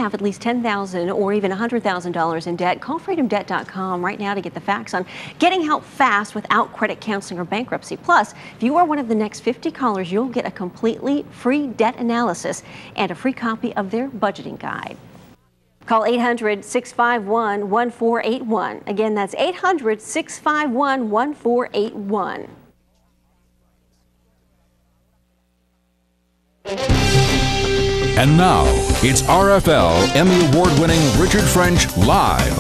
have at least $10,000 or even $100,000 in debt, call freedomdebt.com right now to get the facts on getting help fast without credit counseling or bankruptcy. Plus, if you are one of the next 50 callers, you'll get a completely free debt analysis and a free copy of their budgeting guide. Call 800-651-1481. Again, that's 800-651-1481. And now, it's RFL Emmy Award-winning Richard French Live.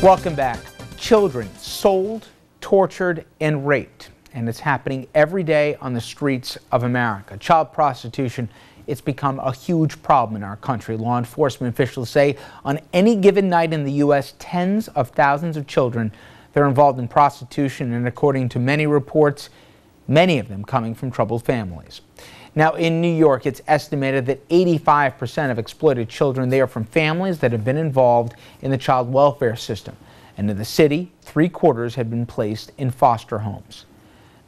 Welcome back. Children sold, tortured, and raped. And it's happening every day on the streets of America. Child prostitution, it's become a huge problem in our country. Law enforcement officials say on any given night in the U.S., tens of thousands of children that are involved in prostitution, and according to many reports, many of them coming from troubled families. Now, in New York, it's estimated that 85% of exploited children there are from families that have been involved in the child welfare system. And in the city, 3/4 had been placed in foster homes.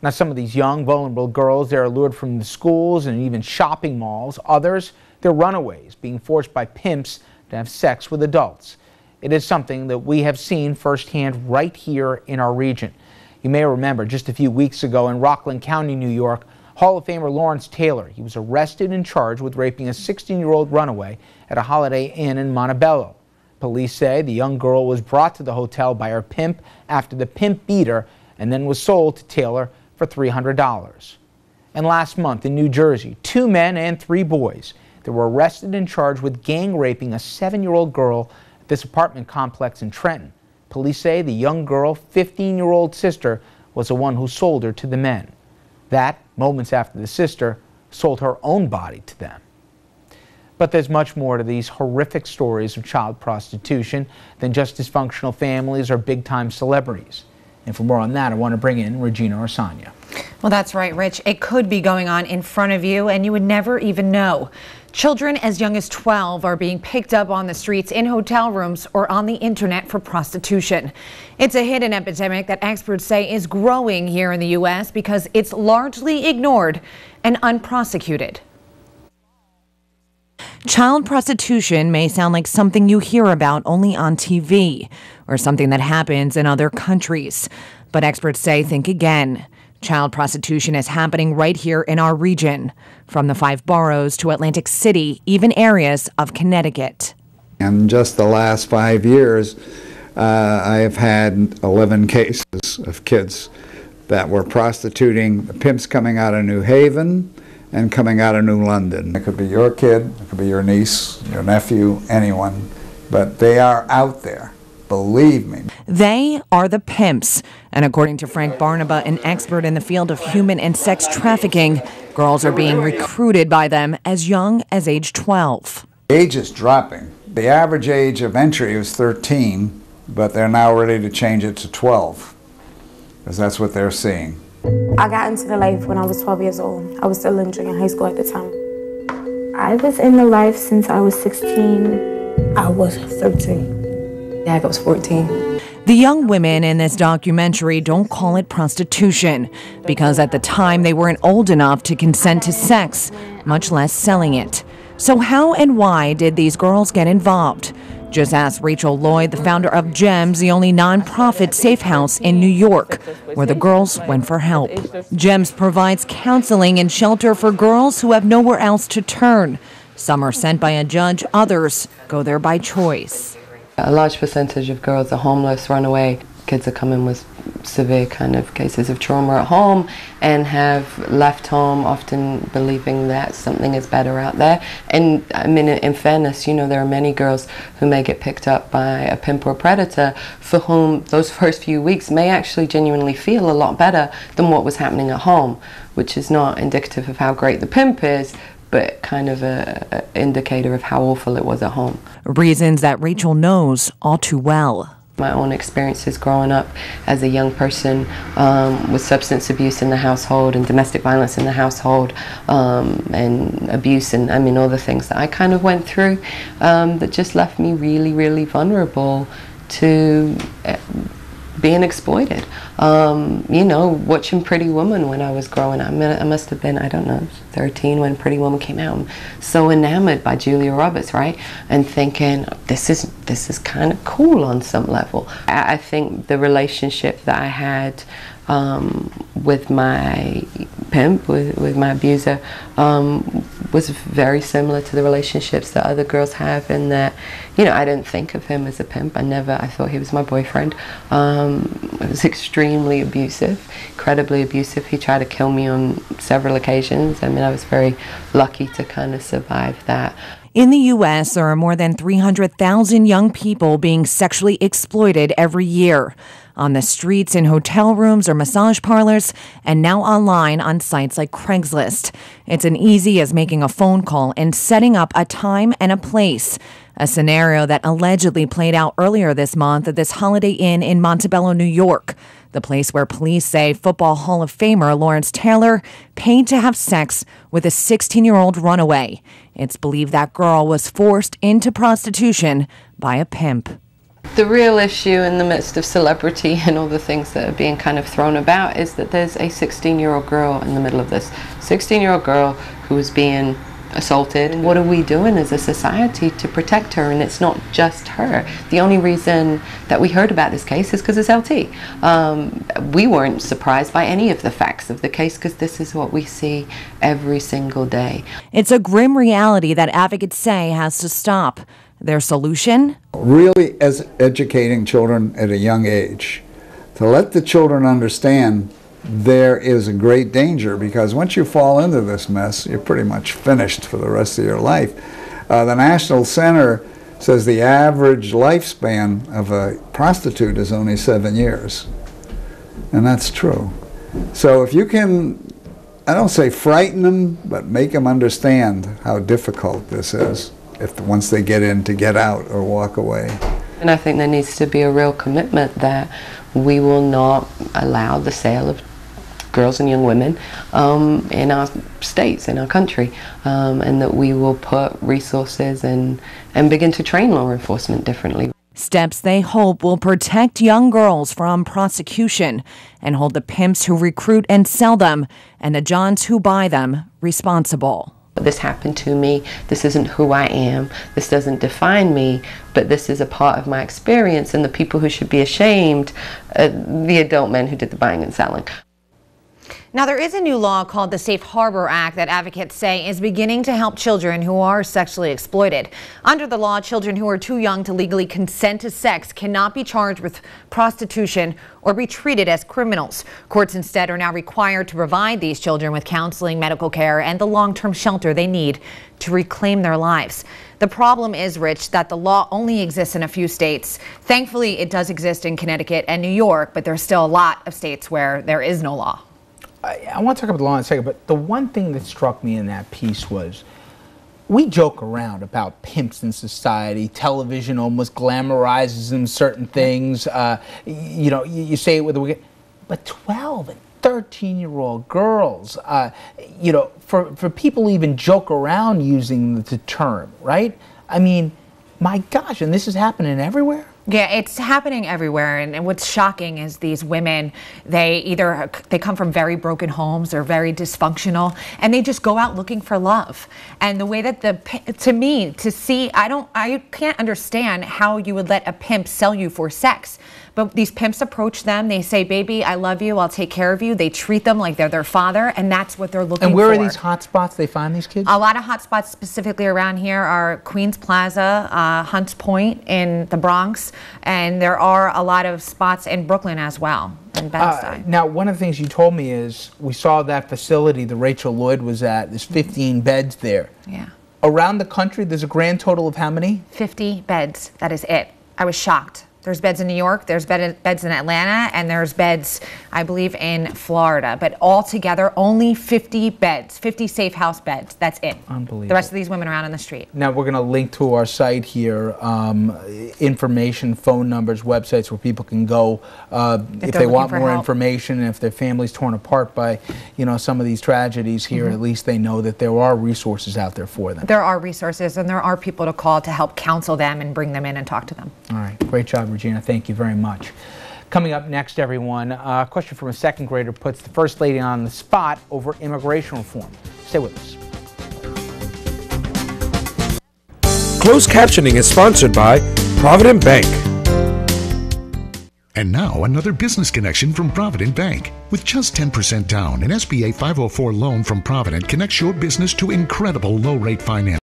Now, some of these young, vulnerable girls, they're lured from the schools and even shopping malls. Others, they're runaways, being forced by pimps to have sex with adults. It is something that we have seen firsthand right here in our region. You may remember just a few weeks ago in Rockland County, New York, Hall of Famer Lawrence Taylor, he was arrested and charged with raping a 16-year-old runaway at a Holiday Inn in Montebello. Police say the young girl was brought to the hotel by her pimp after the pimp beat her and then was sold to Taylor for $300. And last month in New Jersey, 2 men and 3 boys that were arrested and charged with gang raping a 7-year-old girl at this apartment complex in Trenton. Police say the young girl's 15-year-old sister was the one who sold her to the men. That, moments after the sister sold her own body to them. But there's much more to these horrific stories of child prostitution than just dysfunctional families or big-time celebrities. And for more on that, I want to bring in Regina Orsania. Well, that's right, Rich. It could be going on in front of you, and you would never even know. Children as young as 12 are being picked up on the streets, in hotel rooms, or on the internet for prostitution. It's a hidden epidemic that experts say is growing here in the U.S. because it's largely ignored and unprosecuted. Child prostitution may sound like something you hear about only on TV or something that happens in other countries. But experts say think again. Child prostitution is happening right here in our region, from the 5 boroughs to Atlantic City, even areas of Connecticut. In just the last 5 years, I have had 11 cases of kids that were prostituting, pimps coming out of New Haven and coming out of New London. It could be your kid, it could be your niece, your nephew, anyone, but they are out there. Believe me. They are the pimps. And according to Frank Barnaba, an expert in the field of human and sex trafficking, girls are being recruited by them as young as age 12. Age is dropping. The average age of entry was 13, but they're now ready to change it to 12, because that's what they're seeing. I got into the life when I was 12 years old. I was still in junior high school at the time. I was in the life since I was 16. I was 13. I was 14. The young women in this documentary don't call it prostitution because at the time they weren't old enough to consent to sex, much less selling it. So how and why did these girls get involved? Just ask Rachel Lloyd, the founder of GEMS, the only nonprofit safe house in New York, where the girls went for help. GEMS provides counseling and shelter for girls who have nowhere else to turn. Some are sent by a judge, others go there by choice. A large percentage of girls are homeless, run away. Kids are coming with severe kind of cases of trauma at home and have left home, often believing that something is better out there. And I mean, in fairness, you know, there are many girls who may get picked up by a pimp or predator for whom those first few weeks may actually genuinely feel a lot better than what was happening at home, which is not indicative of how great the pimp is, but kind of an indicator of how awful it was at home. Reasons that Rachel knows all too well. My own experiences growing up as a young person with substance abuse in the household and domestic violence in the household and abuse and I mean all the things that I kind of went through that just left me really, really vulnerable to being exploited. You know, watching Pretty Woman when I was growing up. I must have been, I don't know, 13 when Pretty Woman came out. I'm so enamored by Julia Roberts, right? And thinking, this is kind of cool on some level. I think the relationship that I had with my pimp, with my abuser, was very similar to the relationships that other girls have, in that, you know, I didn't think of him as a pimp. I thought he was my boyfriend. It was extremely abusive, incredibly abusive. He tried to kill me on several occasions. I mean, I was very lucky to kind of survive that. In the U.S., there are more than 300,000 young people being sexually exploited every year. On the streets, in hotel rooms or massage parlors, and now online on sites like Craigslist. It's as easy as making a phone call and setting up a time and a place. A scenario that allegedly played out earlier this month at this Holiday Inn in Montebello, New York. The place where police say Football Hall of Famer Lawrence Taylor paid to have sex with a 16-year-old runaway. It's believed that girl was forced into prostitution by a pimp. The real issue in the midst of celebrity and all the things that are being kind of thrown about is that there's a 16-year-old girl in the middle of this. 16-year-old girl who is being assaulted. What are we doing as a society to protect her? And it's not just her. The only reason that we heard about this case is because it's LT. We weren't surprised by any of the facts of the case because this is what we see every single day. It's a grim reality that advocates say has to stop. Their solution? Really educating children at a young age, to let the children understand there is a great danger, because once you fall into this mess, you're pretty much finished for the rest of your life. The National Center says the average lifespan of a prostitute is only 7 years, and that's true. So if you can, I don't say frighten them, but make them understand how difficult this is, if once they get in, to get out or walk away. And I think there needs to be a real commitment that we will not allow the sale of girls and young women in our states, in our country, and that we will put resources and begin to train law enforcement differently. Steps they hope will protect young girls from prosecution and hold the pimps who recruit and sell them and the Johns who buy them responsible. This happened to me. This isn't who I am. This doesn't define me, but this is a part of my experience, and the people who should be ashamed are the adult men who did the buying and selling. Now, there is a new law called the Safe Harbor Act that advocates say is beginning to help children who are sexually exploited. Under the law, children who are too young to legally consent to sex cannot be charged with prostitution or be treated as criminals. Courts instead are now required to provide these children with counseling, medical care, and the long-term shelter they need to reclaim their lives. The problem is, Rich, that the law only exists in a few states. Thankfully, it does exist in Connecticut and New York, but there's still a lot of states where there is no law. I want to talk about the law in a second, but the one thing that struck me in that piece was we joke around about pimps in society. Television almost glamorizes them, certain things. You know, you say it with a wicked, but 12 and 13-year-old girls, you know, for people to even joke around using the term, right? I mean, my gosh, and this is happening everywhere? Yeah, it's happening everywhere, and what's shocking is these women, they come from very broken homes, they're very dysfunctional, and they just go out looking for love. And the way that I can't understand how you would let a pimp sell you for sex. But these pimps approach them, they say, baby, I love you, I'll take care of you. They treat them like they're their father, and that's what they're looking for. And where are these hot spots they find these kids? A lot of hot spots specifically around here are Queens Plaza, Hunts Point in the Bronx, and there are a lot of spots in Brooklyn as well, and Bed-Stuy. Now, one of the things you told me is we saw that facility that Rachel Lloyd was at. There's 15 beds there. Yeah. Around the country, there's a grand total of how many? 50 beds. That is it. I was shocked. There's beds in New York, there's beds in Atlanta, and there's beds, I believe, in Florida. But altogether, only 50 beds, 50 safe house beds. That's it. Unbelievable. The rest of these women are out on the street. Now, we're going to link to our site here, information, phone numbers, websites where people can go if they want more information, and if their family's torn apart by, you know, some of these tragedies here, at least they know that there are resources out there for them. There are resources, and there are people to call to help counsel them and bring them in and talk to them. All right. Great job, Regina. Thank you very much. Coming up next, everyone, a question from a second grader puts the First Lady on the spot over immigration reform. Stay with us. Closed captioning is sponsored by Provident Bank. And now another business connection from Provident Bank. With just 10% down, an SBA 504 loan from Provident connects your business to incredible low-rate financing.